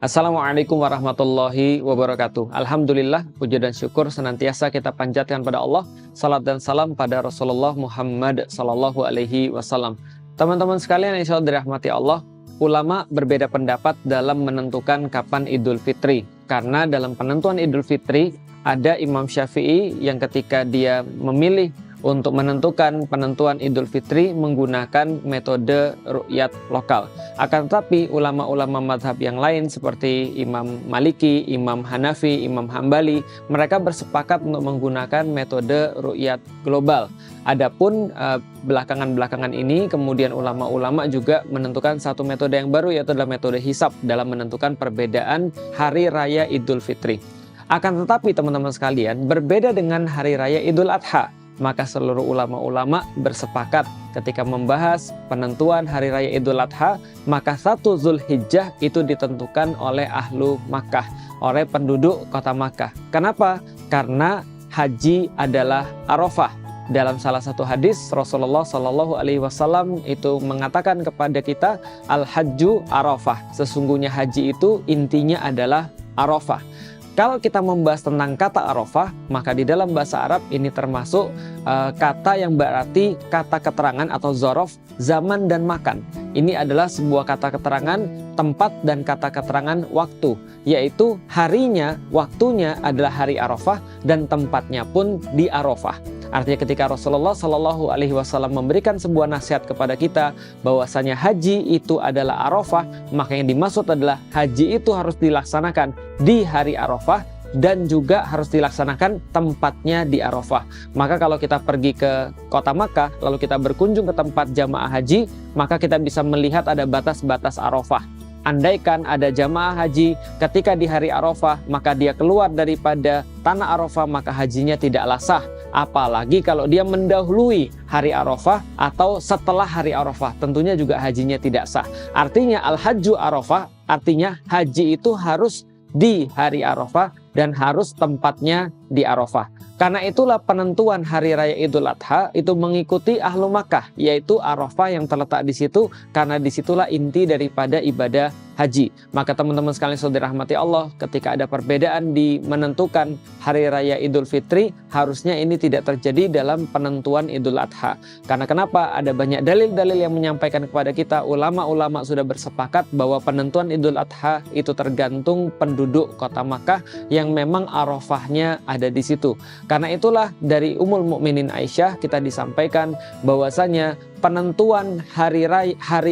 Assalamualaikum warahmatullahi wabarakatuh. Alhamdulillah, puja dan syukur senantiasa kita panjatkan pada Allah. Salat dan salam pada Rasulullah Muhammad Sallallahu Alaihi Wasallam. Teman-teman sekalian yang insyaallah dirahmati Allah, ulama berbeda pendapat dalam menentukan kapan Idul Fitri. Karena dalam penentuan Idul Fitri, ada Imam Syafi'i yang ketika dia memilih untuk menentukan penentuan Idul Fitri menggunakan metode ru'yat lokal. Akan tetapi ulama-ulama madhab yang lain seperti Imam Maliki, Imam Hanafi, Imam Hambali, mereka bersepakat untuk menggunakan metode ru'yat global. Adapun belakangan-belakangan ini kemudian ulama-ulama juga menentukan satu metode yang baru, yaitu adalah metode hisab dalam menentukan perbedaan hari raya Idul Fitri. Akan tetapi teman-teman sekalian, berbeda dengan hari raya Idul Adha, maka seluruh ulama-ulama bersepakat ketika membahas penentuan hari raya Idul Adha, maka 1 Zulhijjah itu ditentukan oleh ahlu Makkah, oleh penduduk kota Makkah. Kenapa? Karena haji adalah Arafah. Dalam salah satu hadis Rasulullah Shallallahu Alaihi Wasallam itu mengatakan kepada kita, al-hajju Arafah. Sesungguhnya haji itu intinya adalah Arafah. Kalau kita membahas tentang kata Arafah, maka di dalam bahasa Arab ini termasuk kata yang berarti kata keterangan atau zorof, zaman dan makan. Ini adalah sebuah kata keterangan tempat dan kata keterangan waktu, yaitu harinya, waktunya adalah hari Arafah dan tempatnya pun di Arafah. Artinya ketika Rasulullah Shallallahu Alaihi Wasallam memberikan sebuah nasihat kepada kita bahwasanya haji itu adalah Arafah, maka yang dimaksud adalah haji itu harus dilaksanakan di hari Arafah dan juga harus dilaksanakan tempatnya di Arafah. Maka kalau kita pergi ke kota Makkah lalu kita berkunjung ke tempat jamaah haji, maka kita bisa melihat ada batas-batas Arafah. Andaikan ada jamaah haji ketika di hari Arafah, maka dia keluar daripada tanah Arafah, maka hajinya tidaklah sah. Apalagi kalau dia mendahului hari Arafah atau setelah hari Arafah, tentunya juga hajinya tidak sah. Artinya al-hajju Arafah, artinya haji itu harus di hari Arafah dan harus tempatnya di Arafah. Karena itulah penentuan hari raya Idul Adha itu mengikuti ahlu Makkah, yaitu Arafah yang terletak di situ, karena disitulah inti daripada ibadah haji. Maka teman-teman sekalian saudara rahmati Allah, ketika ada perbedaan di menentukan hari raya Idul Fitri, harusnya ini tidak terjadi dalam penentuan Idul Adha. Karena kenapa? Ada banyak dalil-dalil yang menyampaikan kepada kita, ulama-ulama sudah bersepakat bahwa penentuan Idul Adha itu tergantung penduduk kota Makkah yang memang Arafahnya ada di situ. Karena itulah dari Ummul Mukminin Aisyah kita disampaikan bahwasanya penentuan hari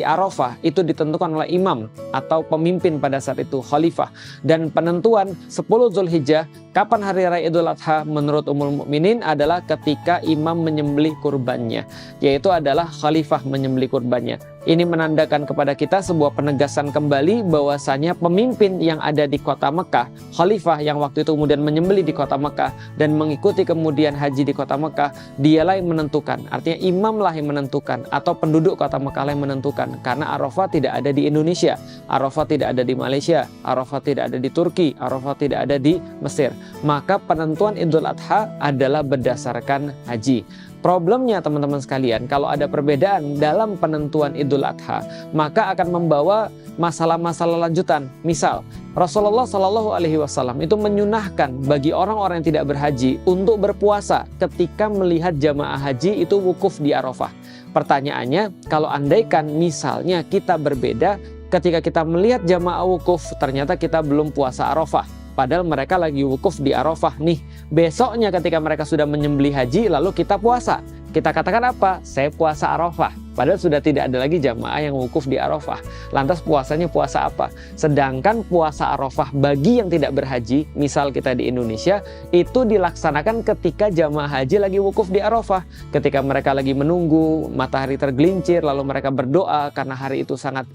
Arafah itu ditentukan oleh imam atau pemimpin pada saat itu, khalifah. Dan penentuan 10 Zulhijjah kapan hari raya Idul Adha menurut Ummul Mukminin adalah ketika imam menyembelih kurbannya, yaitu adalah khalifah menyembelih kurbannya. Ini menandakan kepada kita sebuah penegasan kembali bahwasanya pemimpin yang ada di kota Mekah, khalifah yang waktu itu kemudian menyembelih di kota Mekah dan mengikuti kemudian haji di kota Mekah, dialah yang menentukan. Artinya imamlah yang menentukan atau penduduk kota Mekah yang menentukan. Karena Arafah tidak ada di Indonesia, Arafah tidak ada di Malaysia, Arafah tidak ada di Turki, Arafah tidak ada di Mesir. Maka penentuan Idul Adha adalah berdasarkan haji. Problemnya teman-teman sekalian, kalau ada perbedaan dalam penentuan Idul Adha, maka akan membawa masalah-masalah lanjutan. Misal, Rasulullah Shallallahu Alaihi Wasallam itu menyunahkan bagi orang-orang yang tidak berhaji untuk berpuasa ketika melihat jamaah haji itu wukuf di Arafah. Pertanyaannya, kalau andaikan misalnya kita berbeda ketika kita melihat jamaah wukuf, ternyata kita belum puasa Arafah. Padahal mereka lagi wukuf di Arafah nih. Besoknya ketika mereka sudah menyembelih haji, lalu kita puasa. Kita katakan apa? Saya puasa Arafah. Padahal sudah tidak ada lagi jamaah yang wukuf di Arafah. Lantas puasanya puasa apa? Sedangkan puasa Arafah bagi yang tidak berhaji, misal kita di Indonesia, itu dilaksanakan ketika jamaah haji lagi wukuf di Arafah. Ketika mereka lagi menunggu matahari tergelincir, lalu mereka berdoa karena hari itu sangat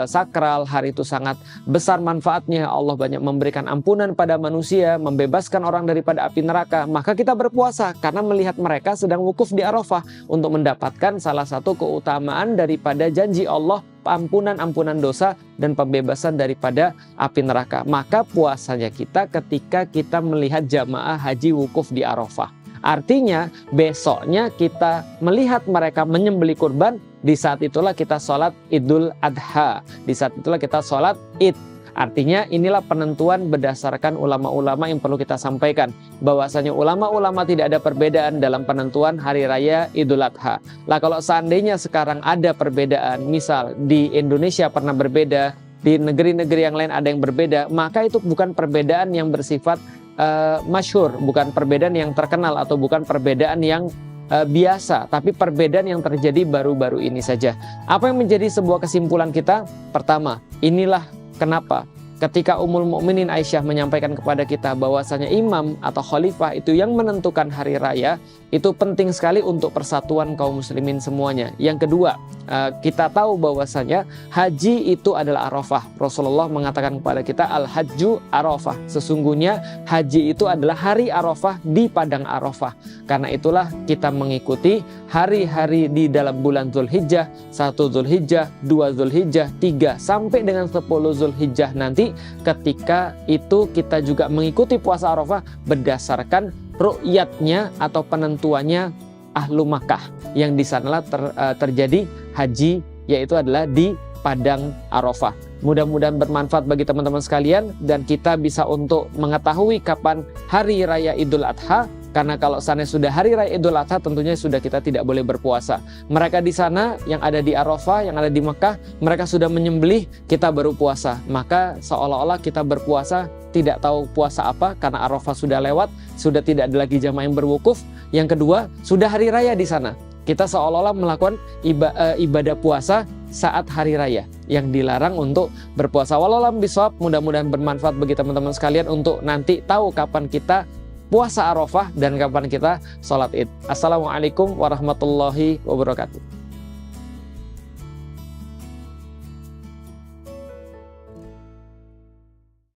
sakral, hari itu sangat besar manfaatnya. Allah banyak memberikan ampunan pada manusia, membebaskan orang daripada api neraka. Maka kita berpuasa karena melihat mereka sedang wukuf di Arafah untuk mendapatkan salah satu keutamaan daripada janji Allah, ampunan dosa dan pembebasan daripada api neraka. Maka puasanya kita ketika kita melihat jamaah haji wukuf di Arafah. Artinya besoknya kita melihat mereka menyembelih kurban, di saat itulah kita sholat Idul Adha, di saat itulah kita sholat Id. Artinya inilah penentuan berdasarkan ulama-ulama yang perlu kita sampaikan, bahwasanya ulama-ulama tidak ada perbedaan dalam penentuan hari raya Idul Adha. Lah kalau seandainya sekarang ada perbedaan, misal di Indonesia pernah berbeda, di negeri-negeri yang lain ada yang berbeda, maka itu bukan perbedaan yang bersifat masyhur, bukan perbedaan yang terkenal atau bukan perbedaan yang biasa, tapi perbedaan yang terjadi baru-baru ini saja. Apa yang menjadi sebuah kesimpulan kita? Pertama, inilah kenapa ketika Ummul Mukminin Aisyah menyampaikan kepada kita bahwasanya imam atau khalifah itu yang menentukan hari raya, itu penting sekali untuk persatuan kaum muslimin semuanya. Yang kedua, kita tahu bahwasanya haji itu adalah Arafah. Rasulullah mengatakan kepada kita, al-hajju Arafah. Sesungguhnya haji itu adalah hari Arafah di padang Arafah. Karena itulah kita mengikuti hari-hari di dalam bulan Zulhijjah, 1 Zulhijjah, 2 Zulhijjah, 3 sampai dengan 10 Zulhijjah nanti. Ketika itu kita juga mengikuti puasa Arafah berdasarkan ru'yatnya atau penentuannya Ahlu Makkah, yang di sanalah terjadi haji, yaitu adalah di padang Arafah. Mudah-mudahan bermanfaat bagi teman-teman sekalian dan kita bisa untuk mengetahui kapan hari raya Idul Adha. Karena kalau sana sudah hari raya Idul Adha, tentunya sudah kita tidak boleh berpuasa. Mereka di sana yang ada di Arafah, yang ada di Mekah, mereka sudah menyembelih, kita baru puasa. Maka seolah-olah kita berpuasa tidak tahu puasa apa, karena Arafah sudah lewat, sudah tidak ada lagi jamaah yang berwukuf. Yang kedua, sudah hari raya di sana. Kita seolah-olah melakukan ibadah puasa saat hari raya, yang dilarang untuk berpuasa. Wallahu a'lam bishawab. Mudah-mudahan bermanfaat bagi teman-teman sekalian untuk nanti tahu kapan kita puasa Arafah dan kapan kita sholat Id. Assalamualaikum warahmatullahi wabarakatuh.